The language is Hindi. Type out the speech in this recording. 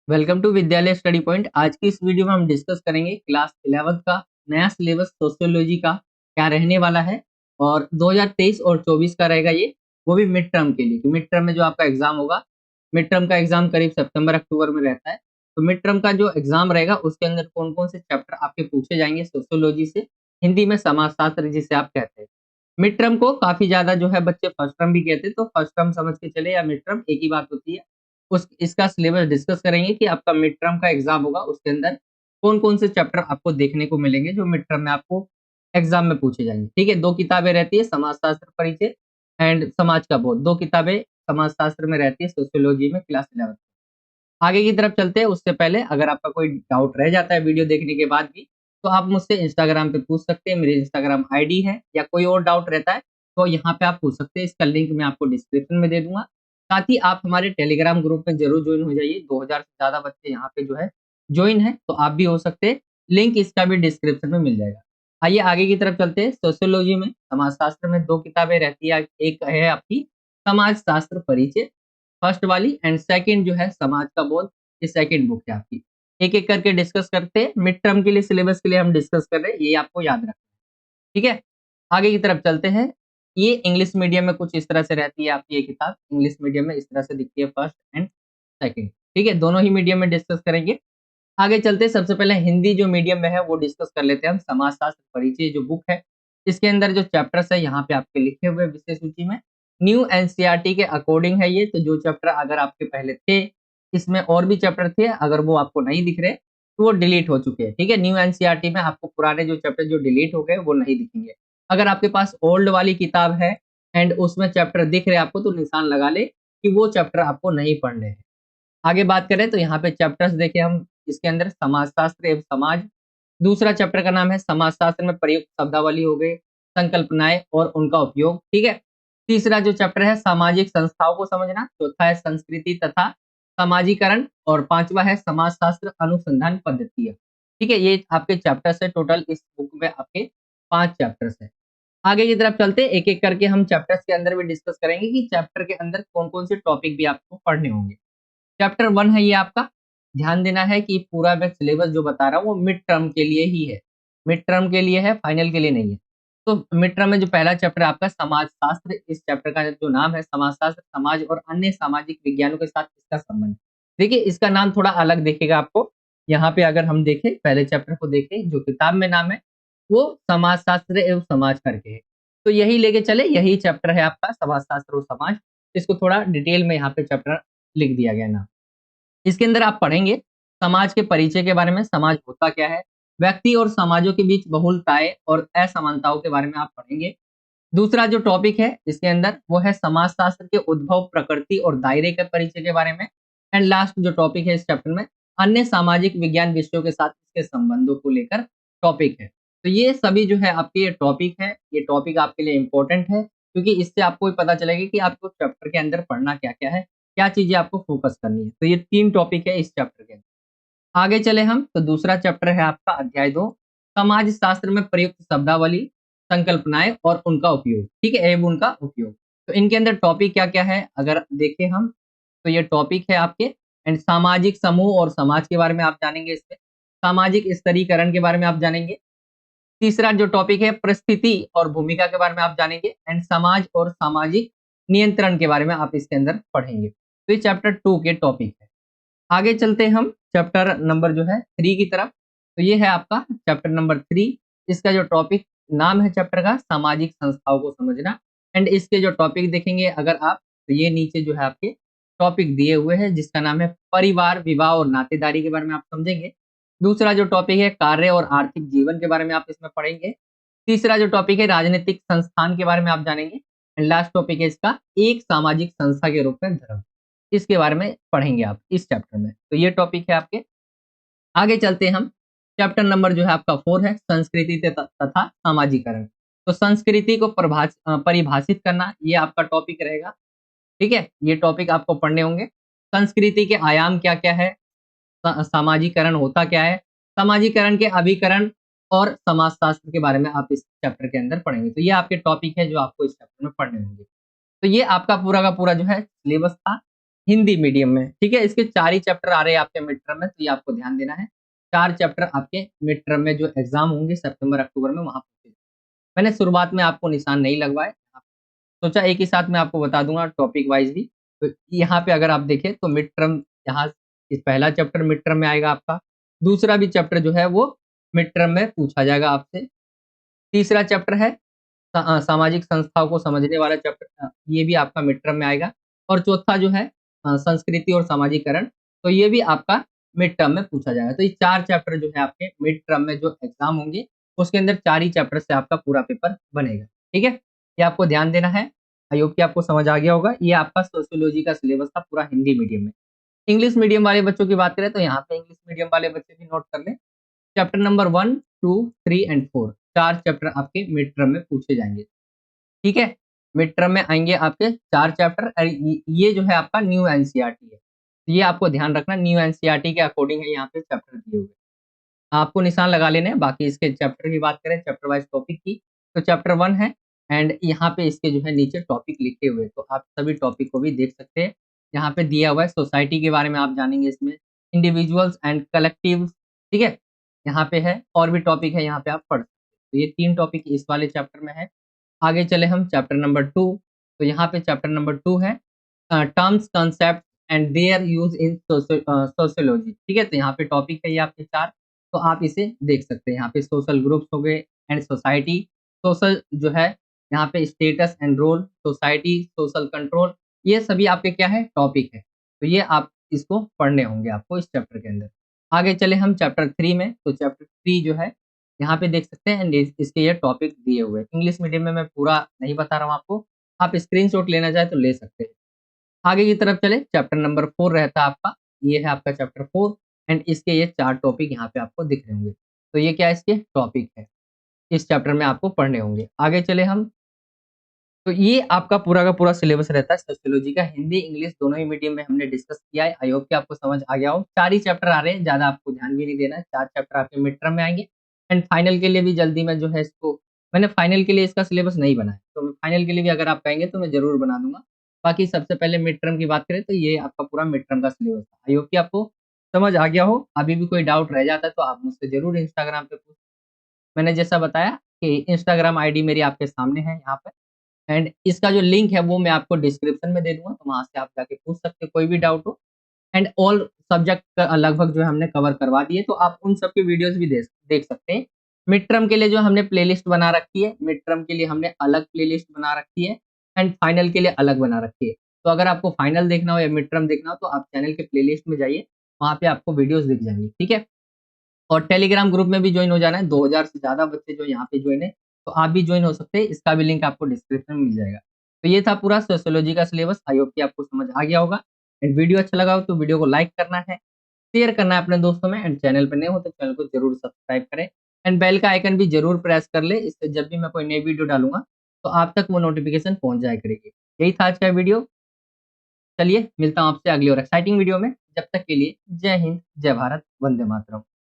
वेलकम टू विद्यालय स्टडी पॉइंट। आज की इस वीडियो में हम डिस्कस करेंगे क्लास 11th का नया सिलेबस सोशियोलॉजी का क्या रहने वाला है और 2023 और 24 का रहेगा ये, वो भी मिड टर्म के लिए। मिड टर्म में जो आपका एग्जाम होगा, मिड टर्म का एग्जाम करीब सितंबर अक्टूबर में रहता है। तो मिड टर्म का जो एग्जाम रहेगा उसके अंदर कौन कौन से चैप्टर आपके पूछे जाएंगे सोशियोलॉजी से, हिंदी में समाजशास्त्र जिसे आप कहते हैं। मिड टर्म को काफी ज्यादा जो है बच्चे फर्स्ट टर्म भी कहते हैं, तो फर्स्ट टर्म समझ के चले या मिड टर्म एक ही बात होती है। उस इसका सिलेबस डिस्कस करेंगे कि आपका मिड टर्म का एग्जाम होगा उसके अंदर कौन-कौन से चैप्टर आपको देखने को मिलेंगे जो मिड टर्म में आपको एग्जाम में पूछे जाएँगे। ठीक है, 2 किताबें रहती है, समाजशास्त्र परिचय एंड समाज का बोध। 2 किताबें समाजशास्त्र में रहती है सोशियोलॉजी में क्लास 11। आगे की तरफ चलते हैं, उससे पहले अगर आपका कोई डाउट रह जाता है वीडियो देखने के बाद भी, तो आप मुझसे इंस्टाग्राम पे पूछ सकते हैं, मेरी इंस्टाग्राम आईडी है, या कोई और डाउट रहता है, तो यहाँ पे आप पूछ सकते हैं। इसका लिंक मैं आपको डिस्क्रिप्शन में दे दूँगा। साथ ही आप हमारे टेलीग्राम ग्रुप में ज़रूर जॉइन हो जाइए, 2000 से ज़्यादा बच्चे यहाँ पे जो है जॉइन हैं, तो आप भी हो सकते हैं। लिंक इसका भी डिस्क्रिप्शन में मिल जाएगा। आइए आगे की तरफ चलते हैं। सोशियोलॉजी में, समाजशास्त्र में 2 किताबें रहती है, एक है आपकी समाजशास्त्र परिचय फर्स्ट वाली, एंड सेकंड जो है समाज का बोध, ये सेकंड बुक है आपकी। एक-एक करके डिस्कस करते हैं। मिड टर्म के लिए सिलेबस के लिए हम डिस्कस कर रहे हैं, ये आपको याद रखना है। ठीक है? आगे की तरफ चलते हैं। ये इंग्लिश मीडियम में कुछ इस तरह से रहती है आपकी ये किताब। इंग्लिश मीडियम में इस तरह से दिखती है फर्स्ट एंड सेकंड। ठीक है? दोनों ही मीडियम में डिस्कस करेंगे। आगे चलते हैं, सबसे पहले हिंदी जो मीडियम में है वो डिस्कस कर लेते हैं हम। समाजशास्त्र परिचय जो बुक है, इसके अंदर जो चैप्टर्स है यहाँ पे आपके लिखे हुए हैं विषय सूची में। न्यू एनसीईआरटी के अकॉर्डिंग है ये, तो जो चैप्टर अगर आपके पहले थे, इसमें और भी चैप्टर थे, अगर वो आपको नहीं दिख रहे, तो वो डिलीट हो चुके हैं। ठीक है? न्यू एनसीईआरटी में आपको पुराने जो चैप्टर जो डिलीट हो गए, वो नहीं दिखेंगे। अगर आपके पास ओल्ड वाली किताब है एंड उसमें चैप्टर दिख रहे हैं आपको, तो निशान लगा ले कि वो चैप्टर आपको नहीं पढ़ने हैं। आगे बात करें तो यहाँ पे चैप्टर्स देखें हम, इसके अंदर समाजशास्त्र एवं समाज, दूसरा चैप्टर का नाम है समाजशास्त्र में प्रयुक्त शब्दावली हो गई, संकल्पनाएं और उनका उपयोग। ठीक है? तीसरा जो चैप्टर है सामाजिक संस्थाओं को समझना, चौथा है संस्कृति तथा समाजीकरण, और पांचवा है समाजशास्त्र अनुसंधान पद्धतियां। ठीक है, ये आपके चैप्टर्स है। टोटल इस बुक में आपके 5 चैप्टर्स है। आगे की तरफ चलते हैं, एक-एक करके हम चैप्टर्स के अंदर भी डिस्कस करेंगे कि चैप्टर के अंदर कौन-कौन से टॉपिक भी आपको पढ़ने होंगे। चैप्टर 1 है ये आपका। ध्यान देना है कि पूरा मैं सिलेबस जो बता रहा हूँ वो मिड टर्म के लिए ही है। मिड टर्म के लिए है, फाइनल के लिए नहीं है। तो मिड टर्म में जो पहला चैप्टर है आपका समाजशास्त्र, इस चैप्टर का जो नाम है समाजशास्त्र, समाज और अन्य सामाजिक विज्ञानों के साथ इसका संबंध। देखिए, इसका नाम थोड़ा अलग दिखेगा आपको। यहाँ पे अगर हम देखें, पहले चैप्टर को देखें, जो किताब में नाम है वो समाजशास्त्र एवं समाज करके है। तो यही लेके चले, यही चैप्टर है आपका समाजशास्त्र और समाज। इसको थोड़ा डिटेल में यहाँ पे चैप्टर लिख दिया गया नाम। इसके अंदर आप पढ़ेंगे समाज के परिचय के बारे में, समाज होता क्या है, व्यक्ति और समाजों के बीच बहुलताएं और असमानताओं के बारे में आप पढ़ेंगे। दूसरा जो टॉपिक है इसके अंदर वो है समाजशास्त्र के उद्भव, प्रकृति और दायरे के परिचय के बारे में। एंड लास्ट जो टॉपिक है इस चैप्टर में, अन्य सामाजिक विज्ञान विषयों के साथ इसके संबंधों को लेकर टॉपिक है। तो ये सभी जो है आपके ये टॉपिक है, ये टॉपिक आपके लिए इंपॉर्टेंट है, क्योंकि इससे आपको भी पता चलेगा कि आपको चैप्टर के अंदर पढ़ना क्या-क्या है, क्या चीजें आपको फोकस करनी है। तो ये 3 टॉपिक है इस चैप्टर के अंदर। आगे चले हम, तो दूसरा चैप्टर है आपका अध्याय 2, समाज शास्त्र में प्रयुक्त शब्दावली, संकल्पनाएं और उनका उपयोग। ठीक है, एवं उनका उपयोग। तो इनके अंदर टॉपिक क्या-क्या है अगर देखें हम, तो ये टॉपिक है आपके। एंड सामाजिक समूह और समाज के बारे में आप जानेंगे इसमें। सामाजिक स्तरीकरण के बारे में आप जानेंगे। तीसरा जो टॉपिक है परिस्थिति और भूमिका के बारे में आप जानेंगे। एंड समाज और सामाजिक नियंत्रण के बारे में आप इसके अंदर पढ़ेंगे। तो ये चैप्टर 2 के टॉपिक है। आगे चलते हैं हम चैप्टर नंबर जो है 3 की तरफ। तो ये है आपका चैप्टर नंबर 3। इसका जो टॉपिक नाम है चैप्टर का, सामाजिक संस्थाओं को समझना। एंड इसके जो टॉपिक देखेंगे अगर आप, तो ये नीचे जो है आपके टॉपिक दिए हुए हैं, जिसका नाम है परिवार, विवाह और नातेदारी के बारे में आप समझेंगे। दूसरा जो टॉपिक है कार्य और आर्थिक जीवन के बारे में आप इसमें पढ़ेंगे। तीसरा जो टॉपिक है राजनीतिक संस्थान के बारे में आप जानेंगे। एंड लास्ट टॉपिक है इसका एक सामाजिक संस्था के रूप में धर्म। इसके बारे में पढ़ेंगे आप इस चैप्टर में। तो ये टॉपिक है आपके। आगे चलते हैं हम, चैप्टर नंबर जो है आपका 4 है संस्कृति तथा सामाजिकरण। तो संस्कृति को परिभाषित करना, ये आपका टॉपिक रहेगा। ठीक है, ये टॉपिक आपको पढ़ने होंगे। संस्कृति के आयाम क्या-क्या है, सामाजिकरण होता क्या है, सामाजिकरण के अभिकरण और समाजशास्त्र के बारे में आप इस चैप्टर के अंदर पढ़ेंगे। तो ये आपके टॉपिक है जो आपको इस चैप्टर में पढ़ने होंगे। तो ये आपका पूरा का पूरा जो है सिलेबस था। हिंदी मीडियम में, ठीक है। इसके 4 ही चैप्टर आ रहे हैं आपके मिड टर्म में, तो ये आपको ध्यान देना है। 4 चैप्टर आपके मिड टर्म में जो एग्ज़ाम होंगे सितंबर-अक्टूबर में वहाँ पे। मैंने शुरुआत में आपको निशान नहीं लगवाए, सोचा एक ही साथ मैं आपको बता दूँगा टॉपिक वाइज़ भी। तो यहाँ पे अगर आप देखें तो मिड टर्म यहाँ इस पहला चैप्टर मिड टर्म में आएगा आपका, दूसरा भी चैप्टर जो है वो मिड टर्म में पूछा जाएगा आपसे। तीसरा चैप्टर है सामाजिक संस्थाओं को समझने वाला चैप्टर, ये भी आपका मिड टर्म में आएगा। और चौथा जो है संस्कृति और सामाजिकरण, तो ये भी आपका मिड टर्म में पूछा जाएगा। तो ये 4 चैप्टर जो है आपके मिड टर्म में जो एग्ज़ाम होंगे, उसके अंदर 4 ही चैप्टर से आपका पूरा पेपर बनेगा, ठीक है? ये आपको ध्यान देना है। आई होप कि आपको समझ आ गया होगा। ये आपका सोशियोलॉजी का सिलेबस था पूरा हिंदी मीडियम में। इंग्लिश मीडियम वाले बच्चों की बात करें तो यहाँ पे इंग्लिश मीडियम वाले बच्चे भी नोट कर लें। चैप्टर नंबर 1, 2, 3 एंड 4 4 चैप्टर आपके मिड टर्म में पूछे जाएँगे, ठीक है? मिड टर्म में आएँगे आपके 4 चैप्टर और ये जो है आपका न्यू एनसीईआरटी है। ये आपको ध्यान रखना न्यू एनसीईआरटी के अकॉर्डिंग है यहाँ पे चैप्टर दिए हुए। आपको निशान लगा लेने हैं, बाकी इसके चैप्टर की बात करें चैप्टर वाइज़ टॉपिक की, तो चैप्टर 1 है एंड यहाँ पे इसके जो है नीचे टॉपिक लिखे हुए हैं, तो आप सभी टॉपिक को भी देख सकते हैं। यहाँ पे दिया हुआ है सोसाइटी के बारे में आप जानेंगे इसमें, इंडिविजुअल्स एंड कलेक्टिव्स, ठीक है? यहाँ पे है और भी टॉपिक है यहाँ पे आप पढ़ सकते हैं। तो ये 3 टॉपिक इस वाले चैप्टर में है। आगे चले हम चैप्टर नंबर 2, तो यहाँ पे चैप्टर नंबर 2 है terms, concept and there use in sociology, ठीक है? तो यहाँ पे टॉपिक है ये आपके 4, तो आप इसे देख सकते हैं। यहाँ पे सोशल ग्रुप्स हो गए एंड सोसाइटी, सोशल जो है यहाँ पे status and role, society, social control, ये सभी आपके क्या है टॉपिक है। तो ये आप इसको पढ़ने होंगे आपको इस चैप्टर के अंदर। आगे चले हम चैप्टर 3 में, तो चैप्टर 3 जो है यहाँ पे देख सकते हैं एंड इसके ये टॉपिक दिए हुए हैं। इंग्लिश मीडियम में मैं पूरा नहीं बता रहा हूँ आपको, आप स्क्रीनशॉट लेना चाहें तो ले सकते हैं। आगे की तरफ चले चैप्टर नंबर 4 रहता है आपका, ये है आपका चैप्टर 4 एंड इसके ये 4 टॉपिक यहाँ पे आपको दिख रहे होंगे। तो ये क्या है इसके टॉपिक है, इस चैप्टर में आपको पढ़ने होंगे। आगे चले हम, तो ये आपका पूरा का पूरा सिलेबस रहता है सोशियोलॉजी का, हिंदी, इंग्लिश दोनों ही मीडियम में हमने डिस्कस किया है। आई होप कि आपको समझ आ गया हो। 4 ही चैप्टर आ रहे हैं, ज़्यादा आपको ध्यान भी नहीं देना है। 4 चैप्टर आपके मिड टर्म में आएँगे एंड फाइनल के लिए भी जल्दी में जो है इसको मैंने फाइनल के लिए इसका सिलेबस नहीं बनाया, तो फाइनल के लिए भी अगर आप कहेंगे तो मैं ज़रूर बना दूँगा। बाकी सबसे पहले मिड टर्म की बात करें तो ये आपका पूरा मिड टर्म का सिलेबस था। आई होप कि आपको समझ आ गया हो। अभी भी कोई डाउट रह जाता है तो आप मुझसे ज़रूर इंस्टाग्राम पे पूछ, मैंने जैसा बताया कि इंस्टाग्राम आईडी मेरी आपके सामने है यहाँ पे एंड इसका जो लिंक है वो मैं आपको डिस्क्रिप्शन में दे दूँगा, तो वहाँ से आप जाके पूछ सकते हो कोई भी डाउट हो। एंड ऑल सब्जेक्ट लगभग जो है हमने कवर करवा दिए, तो आप उन सब की वीडियोज़ भी देख देख सकते हैं। मिड टर्म के लिए जो हमने प्लेलिस्ट बना रखी है, मिड टर्म के लिए हमने अलग प्लेलिस्ट बना रखी है एंड फाइनल के लिए अलग बना रखी है। तो अगर आपको फाइनल देखना हो या मिड टर्म देखना हो तो आप चैनल के प्लेलिस्ट में जाइए, वहाँ पे आपको वीडियोज़ दिख जाएँगी, ठीक है? और टेलीग्राम ग्रुप में भी जॉइन हो जाना है, 2000 से ज़्यादा बच्चे जो यहाँ पे जॉइन है, तो आप भी जॉइन हो सकते हैं, इसका भी लिंक आपको डिस्क्रिप्शन में मिल जाएगा। तो ये था पूरा सोशियोलॉजी का सिलेबस, आई होप कि आपको समझ आ गया होगा एंड वीडियो अच्छा लगा हो तो वीडियो को लाइक करना है, शेयर करना है अपने दोस्तों में एंड चैनल पे नए हो तो चैनल को ज़रूर सब्सक्राइब करें एंड बेल का आइकन भी ज़रूर प्रेस कर लें, इससे जब भी मैं कोई नई वीडियो डालूँगा, तो आप तक वो नोटिफ़िकेशन पहुँच जाया करेगी। यही था आज का वीडियो, चलिए मिलता हूँ आपसे अगली और एक्साइटिंग वीडियो में, जब तक के लिए जय हिंद, जय भारत, वंदे मातरम।